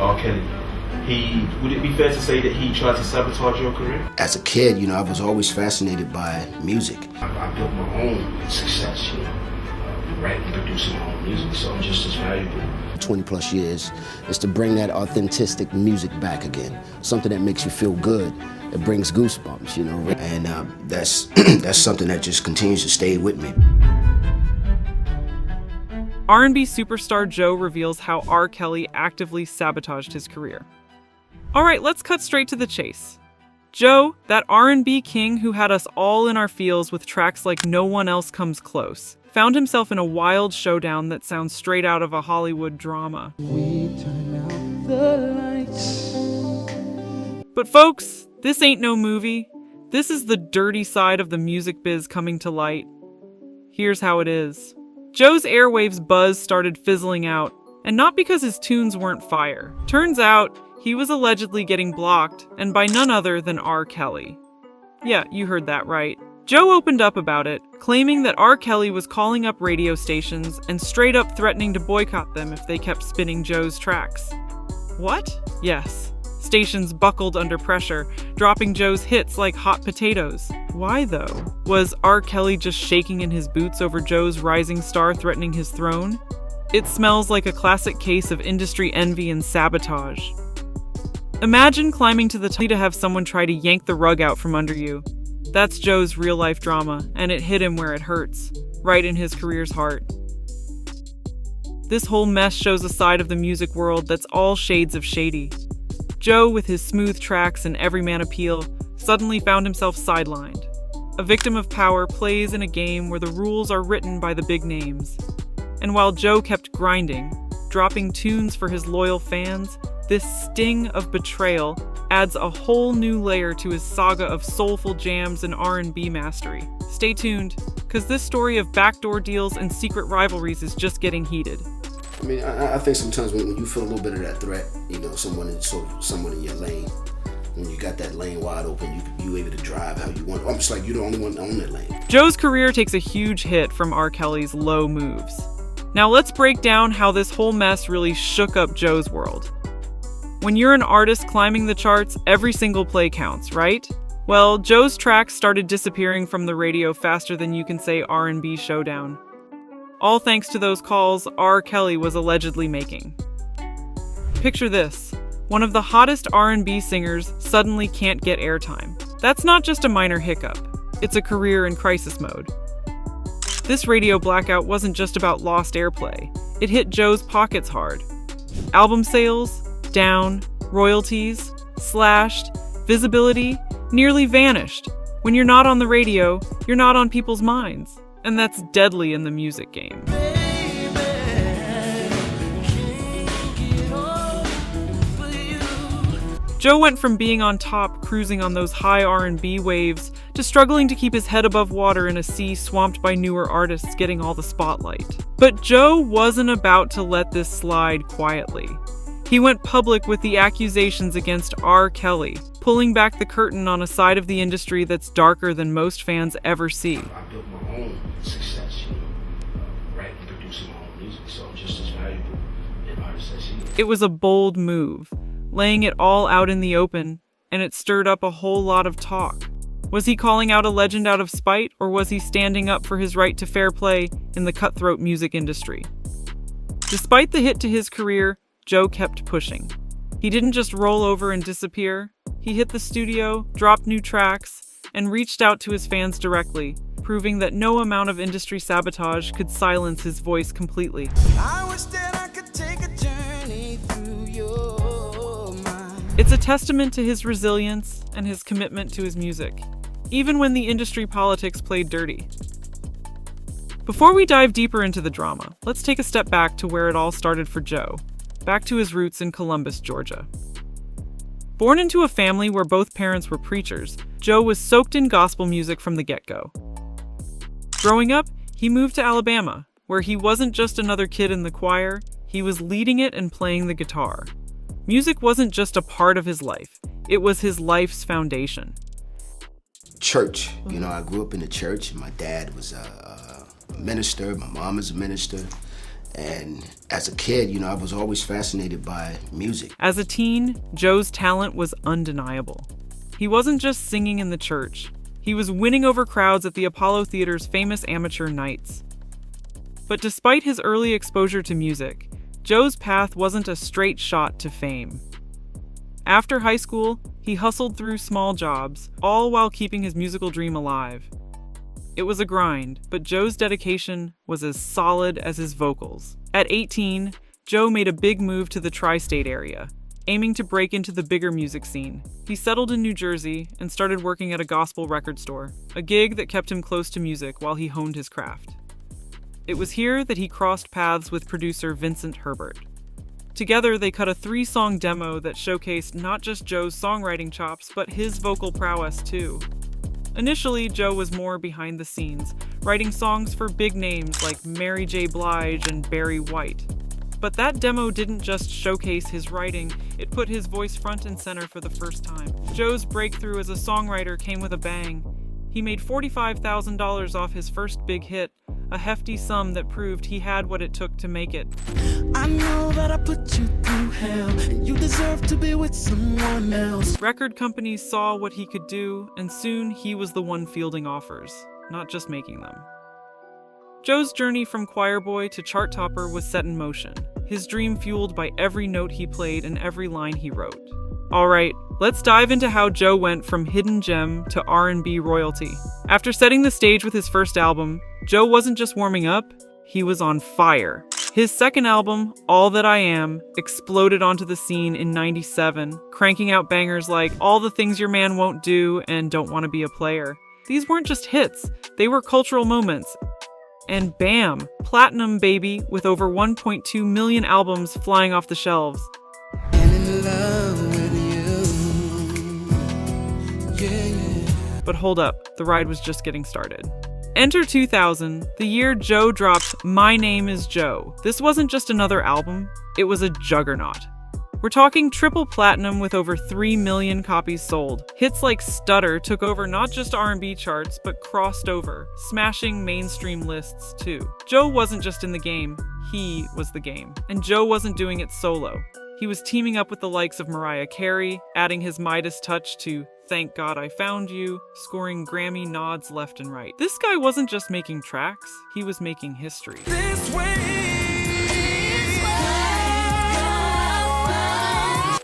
R. Kelly, would it be fair to say that he tried to sabotage your career? As a kid, I was always fascinated by music. I built my own success, writing and producing my own music, so I'm just as valuable. 20 plus years is to bring that authentic music back again. Something that makes you feel good. It brings goosebumps, and that's that's something that just continues to stay with me. R&B superstar Joe reveals how R. Kelly actively sabotaged his career. All right, let's cut straight to the chase. Joe, that R&B king who had us all in our feels with tracks like No One Else Comes Close, found himself in a wild showdown that sounds straight out of a Hollywood drama. We turn out the lights. But folks, this ain't no movie. This is the dirty side of the music biz coming to light. Here's how it is. Joe's airwaves buzz started fizzling out, and not because his tunes weren't fire. Turns out, he was allegedly getting blocked, and by none other than R. Kelly. Yeah, you heard that right. Joe opened up about it, claiming that R. Kelly was calling up radio stations and straight up threatening to boycott them if they kept spinning Joe's tracks. What? Yes. Stations buckled under pressure, dropping Joe's hits like hot potatoes. Why though? Was R. Kelly just shaking in his boots over Joe's rising star threatening his throne? It smells like a classic case of industry envy and sabotage. Imagine climbing to the top to have someone try to yank the rug out from under you. That's Joe's real-life drama, and it hit him where it hurts, right in his career's heart. This whole mess shows a side of the music world that's all shades of shady. Joe, with his smooth tracks and everyman appeal, suddenly found himself sidelined. A victim of power plays in a game where the rules are written by the big names. And while Joe kept grinding, dropping tunes for his loyal fans, this sting of betrayal adds a whole new layer to his saga of soulful jams and R&B mastery. Stay tuned, because this story of backdoor deals and secret rivalries is just getting heated. I mean, I think sometimes when you feel a little bit of that threat, someone in your lane, when you got that lane wide open, you able to drive how you want. Almost like you're the only one on that lane. Joe's career takes a huge hit from R. Kelly's low moves. Now let's break down how this whole mess really shook up Joe's world. When you're an artist climbing the charts, every single play counts, right? Well, Joe's tracks started disappearing from the radio faster than you can say R&B showdown. All thanks to those calls R. Kelly was allegedly making. Picture this. One of the hottest R&B singers suddenly can't get airtime. That's not just a minor hiccup. It's a career in crisis mode. This radio blackout wasn't just about lost airplay. It hit Joe's pockets hard. Album sales, down, royalties, slashed, visibility, nearly vanished. When you're not on the radio, you're not on people's minds. And that's deadly in the music game. Joe went from being on top, cruising on those high R&B waves, to struggling to keep his head above water in a sea swamped by newer artists getting all the spotlight. But Joe wasn't about to let this slide quietly. He went public with the accusations against R. Kelly, pulling back the curtain on a side of the industry that's darker than most fans ever see. I built my own success, writing and producing my own music, so I'm just as valuable an artist as he is. It was a bold move, laying it all out in the open, and it stirred up a whole lot of talk. Was he calling out a legend out of spite, or was he standing up for his right to fair play in the cutthroat music industry? Despite the hit to his career, Joe kept pushing. He didn't just roll over and disappear. He hit the studio, dropped new tracks, and reached out to his fans directly, proving that no amount of industry sabotage could silence his voice completely. I wish that I could take a journey through your mind. It's a testament to his resilience and his commitment to his music, even when the industry politics played dirty. Before we dive deeper into the drama, let's take a step back to where it all started for Joe, back to his roots in Columbus, Georgia. Born into a family where both parents were preachers, Joe was soaked in gospel music from the get-go. Growing up, he moved to Alabama, where he wasn't just another kid in the choir, he was leading it and playing the guitar. Music wasn't just a part of his life, it was his life's foundation. Church, I grew up in the church, and my dad was a minister, my mom is a minister, And as a kid, I was always fascinated by music. As a teen, Joe's talent was undeniable. He wasn't just singing in the church. He was winning over crowds at the Apollo Theater's famous amateur nights. But despite his early exposure to music, Joe's path wasn't a straight shot to fame. After high school, he hustled through small jobs, all while keeping his musical dream alive. It was a grind, but Joe's dedication was as solid as his vocals. At 18, Joe made a big move to the tri-state area, aiming to break into the bigger music scene. He settled in New Jersey and started working at a gospel record store, a gig that kept him close to music while he honed his craft. It was here that he crossed paths with producer Vincent Herbert. Together, they cut a 3-song demo that showcased not just Joe's songwriting chops, but his vocal prowess too. Initially, Joe was more behind the scenes, writing songs for big names like Mary J. Blige and Barry White. But that demo didn't just showcase his writing, it put his voice front and center for the first time. Joe's breakthrough as a songwriter came with a bang. He made $45,000 off his first big hit, a hefty sum that proved he had what it took to make it. I know that I put you through hell, and you deserve to be with someone else. Record companies saw what he could do, and soon he was the one fielding offers, not just making them. Joe's journey from choir boy to chart topper was set in motion, his dream fueled by every note he played and every line he wrote. Alright, let's dive into how Joe went from hidden gem to R&B royalty. After setting the stage with his first album, Joe wasn't just warming up, he was on fire. His second album, All That I Am, exploded onto the scene in '97, cranking out bangers like All the Things Your Man Won't Do and Don't Want to Be a Player. These weren't just hits, they were cultural moments. And bam, platinum baby, with over 1.2 million albums flying off the shelves. And in love with you. Yeah. But hold up, the ride was just getting started. Enter 2000, the year Joe dropped My Name Is Joe. This wasn't just another album, it was a juggernaut. We're talking triple platinum with over 3 million copies sold. Hits like Stutter took over not just R&B charts, but crossed over, smashing mainstream lists too. Joe wasn't just in the game, he was the game. And Joe wasn't doing it solo. He was teaming up with the likes of Mariah Carey, adding his Midas touch to Thank God I Found You, scoring Grammy nods left and right. This guy wasn't just making tracks, he was making history. This way.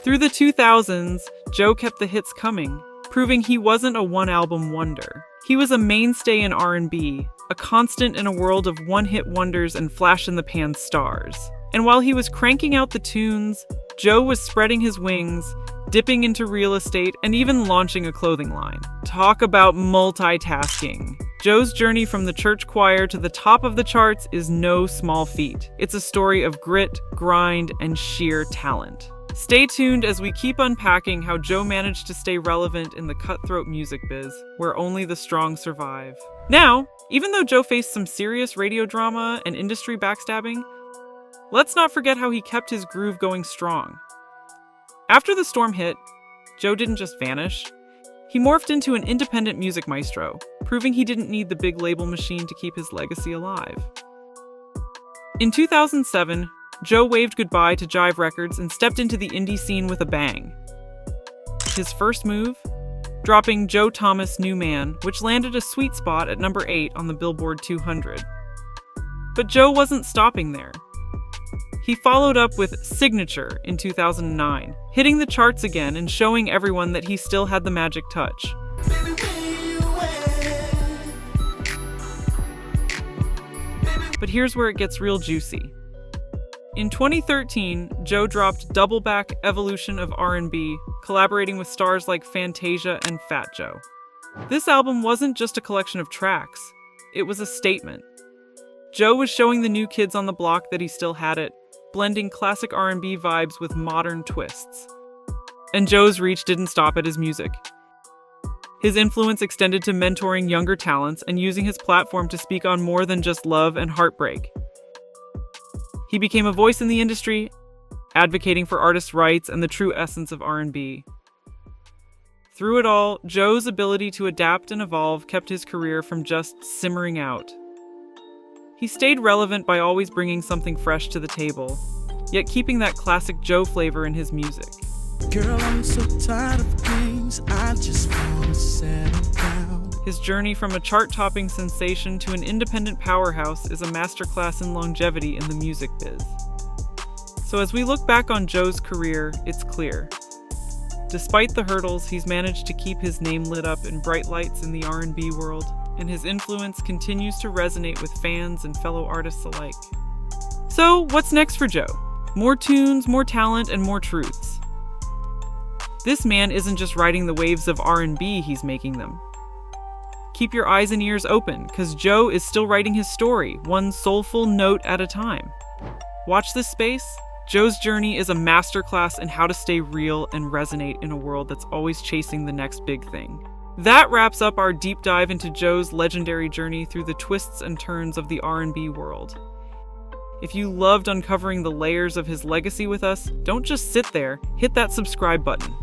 Through the 2000s, Joe kept the hits coming, proving he wasn't a one-album wonder. He was a mainstay in R&B, a constant in a world of one-hit wonders and flash-in-the-pan stars. And while he was cranking out the tunes, Joe was spreading his wings, dipping into real estate, and even launching a clothing line. Talk about multitasking. Joe's journey from the church choir to the top of the charts is no small feat. It's a story of grit, grind, and sheer talent. Stay tuned as we keep unpacking how Joe managed to stay relevant in the cutthroat music biz, where only the strong survive. Now, even though Joe faced some serious radio drama and industry backstabbing, let's not forget how he kept his groove going strong. After the storm hit, Joe didn't just vanish. He morphed into an independent music maestro, proving he didn't need the big label machine to keep his legacy alive. In 2007, Joe waved goodbye to Jive Records and stepped into the indie scene with a bang. His first move? Dropping Joe Thomas' New Man, which landed a sweet spot at number 8 on the Billboard 200. But Joe wasn't stopping there. He followed up with Signature in 2009, hitting the charts again and showing everyone that he still had the magic touch. But here's where it gets real juicy. In 2013, Joe dropped Double Back Evolution of R&B, collaborating with stars like Fantasia and Fat Joe. This album wasn't just a collection of tracks, it was a statement. Joe was showing the new kids on the block that he still had it, blending classic R&B vibes with modern twists. And Joe's reach didn't stop at his music. His influence extended to mentoring younger talents and using his platform to speak on more than just love and heartbreak. He became a voice in the industry, advocating for artists' rights and the true essence of R&B. Through it all, Joe's ability to adapt and evolve kept his career from just simmering out. He stayed relevant by always bringing something fresh to the table, yet keeping that classic Joe flavor in his music. Girl, I'm so tired of games, I just wanna settle down. His journey from a chart-topping sensation to an independent powerhouse is a masterclass in longevity in the music biz. So as we look back on Joe's career, it's clear. Despite the hurdles, he's managed to keep his name lit up in bright lights in the R&B world, and his influence continues to resonate with fans and fellow artists alike. So, what's next for Joe? More tunes, more talent, and more truths. This man isn't just riding the waves of R&B, he's making them. Keep your eyes and ears open, because Joe is still writing his story, one soulful note at a time. Watch this space. Joe's journey is a masterclass in how to stay real and resonate in a world that's always chasing the next big thing. That wraps up our deep dive into Joe's legendary journey through the twists and turns of the R&B world. If you loved uncovering the layers of his legacy with us, don't just sit there, hit that subscribe button.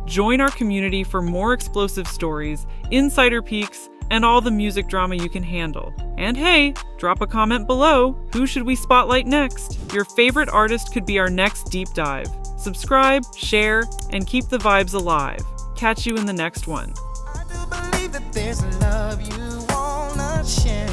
Join our community for more explosive stories, insider peeks, and all the music drama you can handle. And hey, drop a comment below. Who should we spotlight next? Your favorite artist could be our next deep dive. Subscribe, share, and keep the vibes alive. Catch you in the next one. I do believe that there's a love you wanna share.